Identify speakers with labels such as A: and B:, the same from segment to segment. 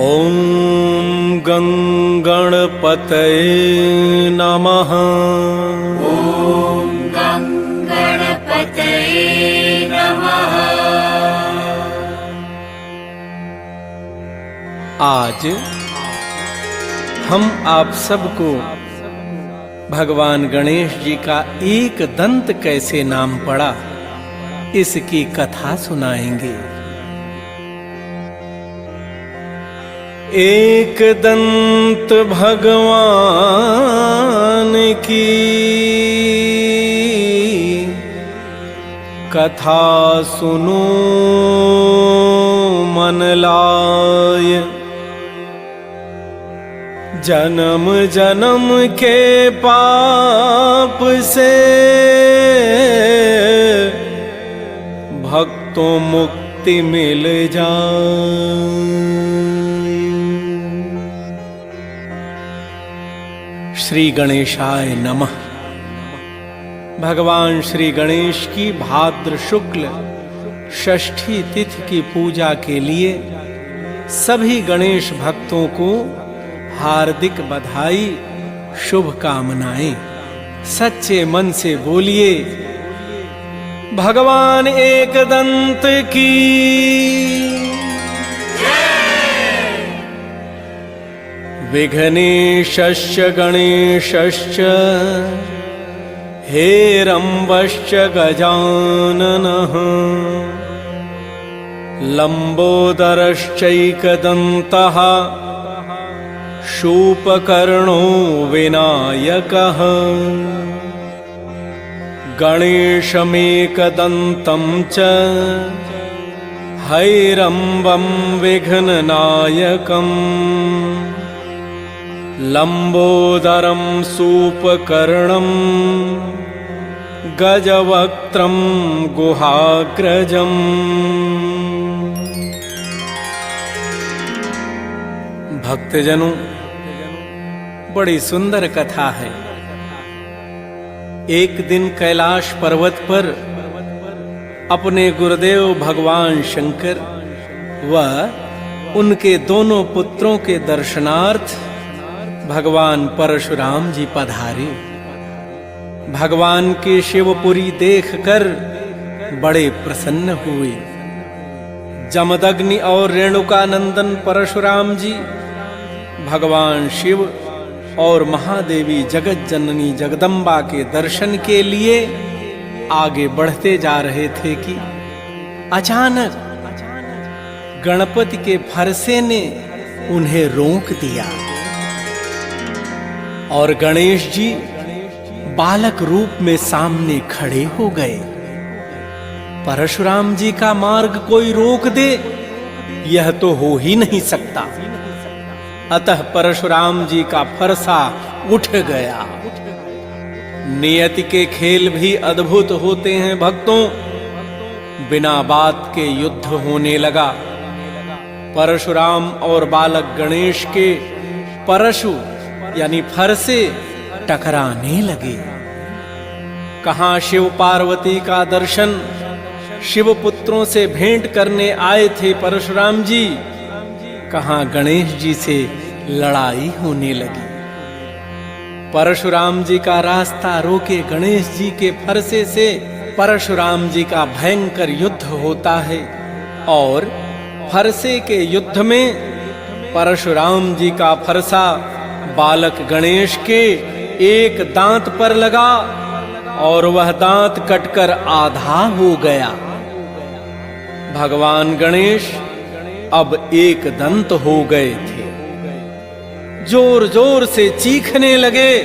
A: ॐ गणपतये नमः।
B: ॐ गणपतये नमः।
A: आज हम आप सबको भगवान गणेश जी का एक दंत कैसे नाम पड़ा, इसकी कथा सुनाएंगे। एक दंत भगवान की कथा सुनो मन लाय। जन्म जन्म के पाप से भक्तों मुक्ति मिल जाए। श्री गणेशाय नमः। भगवान श्री गणेश की भाद्र शुक्ल षष्ठी तिथि की पूजा के लिए सभी गणेश भक्तों को हार्दिक बधाई, शुभकामनाएं। सच्चे मन से बोलिए भगवान एक दंत की। विघ्नेशश्च गणेशश्च हेरम्बश्च गजाननः लम्बोदरश्चैकदन्तः शूपकर्णो विनायकः। गणेशमेकदन्तं च हैरम्बं विघ्ननायकम् लम्बोदरं सूपकर्णं गजवक्त्रं गुहाग्रजम्। भक्तजनों, बड़ी सुंदर कथा है। एक दिन कैलाश पर्वत पर अपने गुरुदेव भगवान शंकर व उनके दोनों पुत्रों के दर्शनार्थ भगवान परशुराम जी पधारे। भगवान की शिवपुरी देखकर बड़े प्रसन्न हुए। जमदग्नि और रेणुकानंदन परशुराम जी भगवान शिव और महादेवी जगत जननी जगदम्बा के दर्शन के लिए आगे बढ़ते जा रहे थे कि अचानक गणपति के फरसे ने उन्हें रोक दिया और गणेश जी बालक रूप में सामने खड़े हो गए। परशुराम जी का मार्ग कोई रोक दे, यह तो हो ही नहीं सकता। अतः परशुराम जी का फरसा उठ गया। नियति के खेल भी अद्भुत होते हैं भक्तों। बिना बात के युद्ध होने लगा। परशुराम और बालक गणेश के परशु यानी फरसे टकराने लगे। कहां शिव पार्वती का दर्शन, शिव पुत्रों से भेंट करने आए थे परशुराम जी, कहां गणेश जी से लड़ाई होने लगी। परशुराम जी का रास्ता रोके गणेश जी के फरसे से परशुराम जी का भयंकर युद्ध होता है और फरसे के युद्ध में परशुराम जी का फरसा बालक गणेश के एक दांत पर लगा और वह दांत कटकर आधा हो गया। भगवान गणेश अब एक दंत हो गए थे। जोर जोर से चीखने लगे।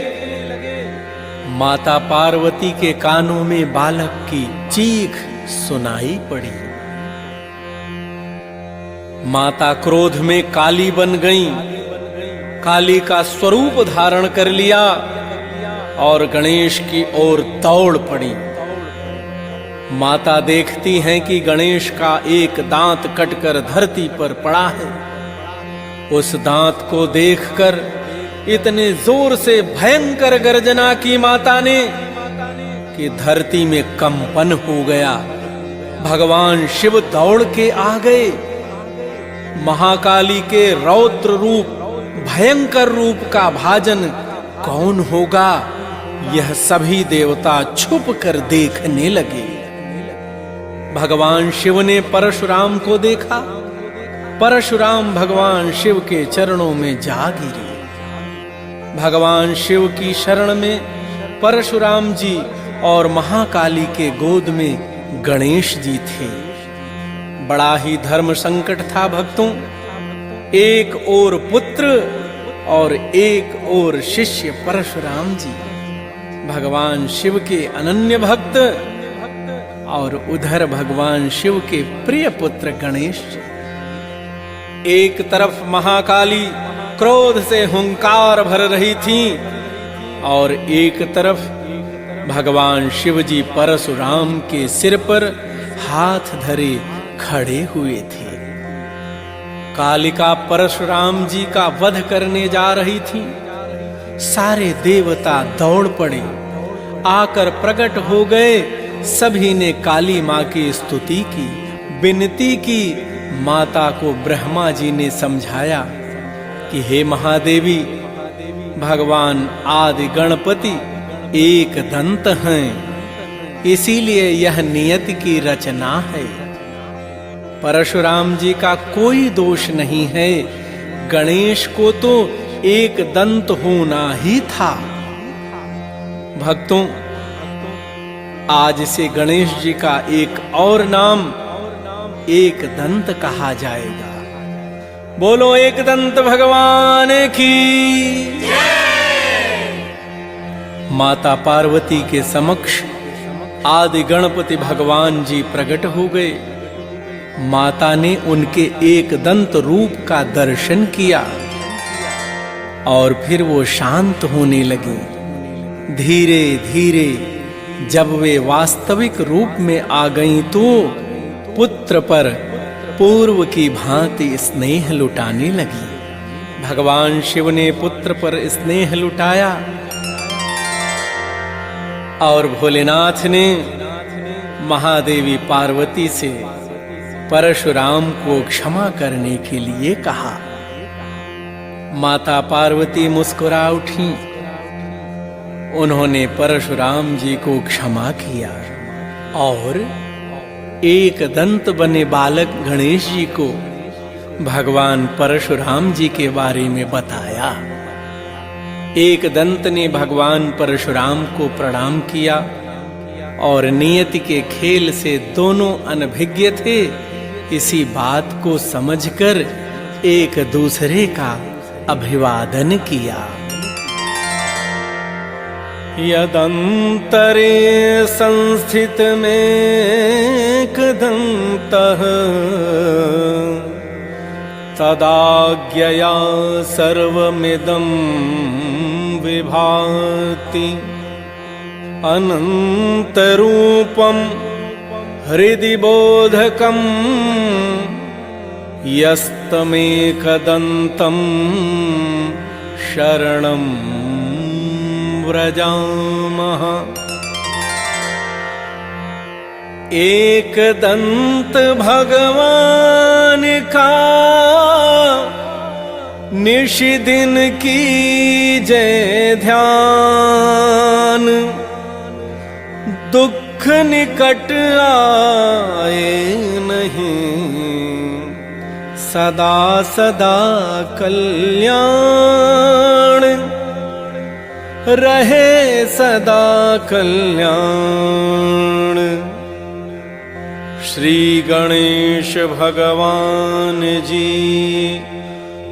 A: माता पार्वती के कानों में बालक की चीख सुनाई पड़ी। माता क्रोध में काली बन गईं, काली का स्वरूप धारण कर लिया और गणेश की ओर दौड़ पड़ी। माता देखती हैं कि गणेश का एक दांत कटकर धरती पर पड़ा है। उस दांत को देखकर इतने जोर से भयंकर गर्जना की माता ने कि धरती में कंपन हो गया। भगवान शिव दौड़ के आ गए। महाकाली के रौद्र रूप, भयंकर रूप का भाजन कौन होगा, यह सभी देवता छुप कर देखने लगे। भगवान शिव ने परशुराम को देखा। परशुराम भगवान शिव के चरणों में जा गिरे। भगवान शिव की शरण में परशुराम जी और महाकाली के गोद में गणेश जी थे। बड़ा ही धर्म संकट था भक्तों। एक ओर पुत्र और एक ओर शिष्य परशुराम जी, भगवान शिव के अनन्य भक्त, और उधर भगवान शिव के प्रिय पुत्र गणेश जी। एक तरफ महाकाली क्रोध से हुंकार भर रही थी और एक तरफ भगवान शिव जी परशुराम के सिर पर हाथ धरे खड़े हुए थे। कालिका परशुराम जी का वध करने जा रही थी। सारे देवता दौड़ पड़े, आकर प्रकट हो गए। सभी ने काली मां की स्तुति की, विनती की। माता को ब्रह्मा जी ने समझाया कि हे महादेवी, भगवान आदि गणपति एक दंत हैं, इसीलिए यह नियति की रचना है। परशुराम जी का कोई दोष नहीं है, गणेश को तो एक दंत होना ही था। भक्तों, आज से गणेश जी का एक और नाम एक दंत कहा जाएगा। बोलो एक दंत भगवान की जय। माता पार्वती के समक्ष आदि गणपति भगवान जी प्रकट हो गए। माता ने उनके एक दंत रूप का दर्शन किया और फिर वो शांत होने लगी। धीरे धीरे जब वे वास्तविक रूप में आ गईं तो पुत्र पर पूर्व की भांति स्नेह लुटाने लगी। भगवान शिव ने पुत्र पर स्नेह लुटाया और भोलेनाथ ने महादेवी पार्वती से परशुराम को क्षमा करने के लिए कहा। माता पार्वती मुस्कुरा उठी। उन्होंने परशुराम जी को क्षमा किया और एक दंत बने बालक गणेश जी को भगवान परशुराम जी के बारे में बताया। एक दंत ने भगवान परशुराम को प्रणाम किया और नियति के खेल से दोनों अनभिज्ञ थे, इसी बात को समझकर एक दूसरे का अभिवादन किया। यदंतरे संस्थित में दंतः तदाज्ञया सर्वमिदं विभाति। अनंतरूपं हृदि बोधकं यस्तमेकदन्तं शरणं व्रजामः। एक दंत भगवान का निशिदिन की जय ध्यान। दुख निकट आए नहीं, सदा सदा कल्याण रहे, सदा कल्याण। श्री गणेश भगवान जी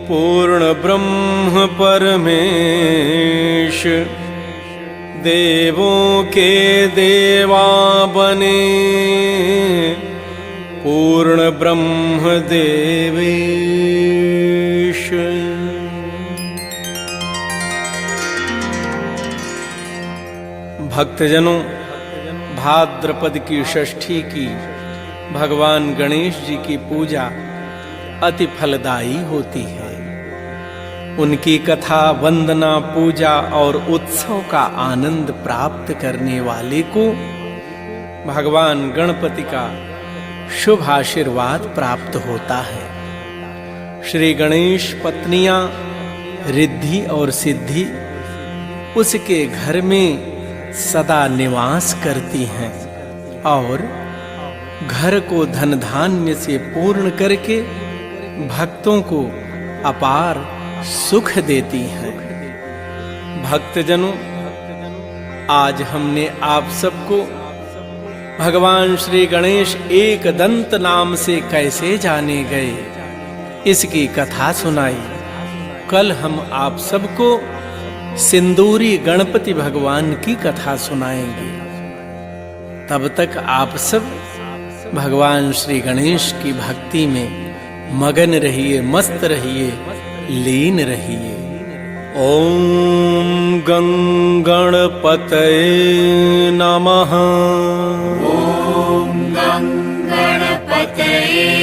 A: पूर्ण ब्रह्म परमेश, देवों के देवा बने, पूर्ण ब्रह्म देवेश। भक्तजनों, भाद्रपद की षष्ठी की भगवान गणेश जी की पूजा अति फलदायी होती है। उनकी कथा, वंदना, पूजा और उत्सव का आनंद प्राप्त करने वाले को भगवान गणपति का शुभ आशीर्वाद प्राप्त होता है। श्री गणेश पत्नियां रिद्धि और सिद्धि उसके घर में सदा निवास करती हैं और घर को धन धान्य से पूर्ण करके भक्तों को अपार सुख देती हैं। भक्तजनों, आज हमने आप सबको भगवान श्री गणेश एक दंत नाम से कैसे जाने गए इसकी कथा सुनाई। कल हम आप सबको सिंदूरी गणपति भगवान की कथा सुनाएंगे। तब तक आप सब भगवान श्री गणेश की भक्ति में मगन रहिए, मस्त रहिए, लीन रहिए। ओम गणपतये नमः।
B: ॐ गणपतये